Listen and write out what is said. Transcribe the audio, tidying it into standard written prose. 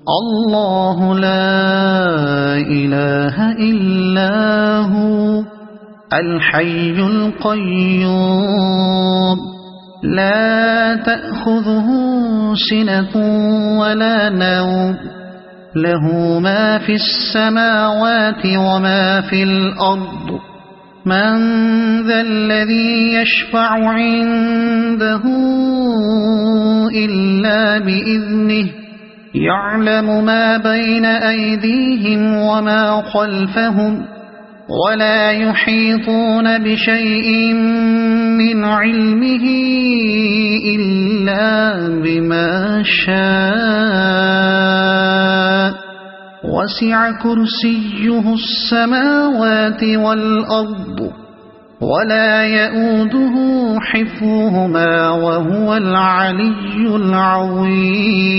الله لا إله إلا هو الحي القيوم لا تأخذه سنة ولا نوم له ما في السماوات وما في الأرض من ذا الذي يشفع عنده إلا بإذنه يعلم ما بين أيديهم وما خلفهم ولا يحيطون بشيء من علمه إلا بما شاء وسع كرسيه السماوات والأرض ولا يؤوده حفظهما وهو العلي العظيم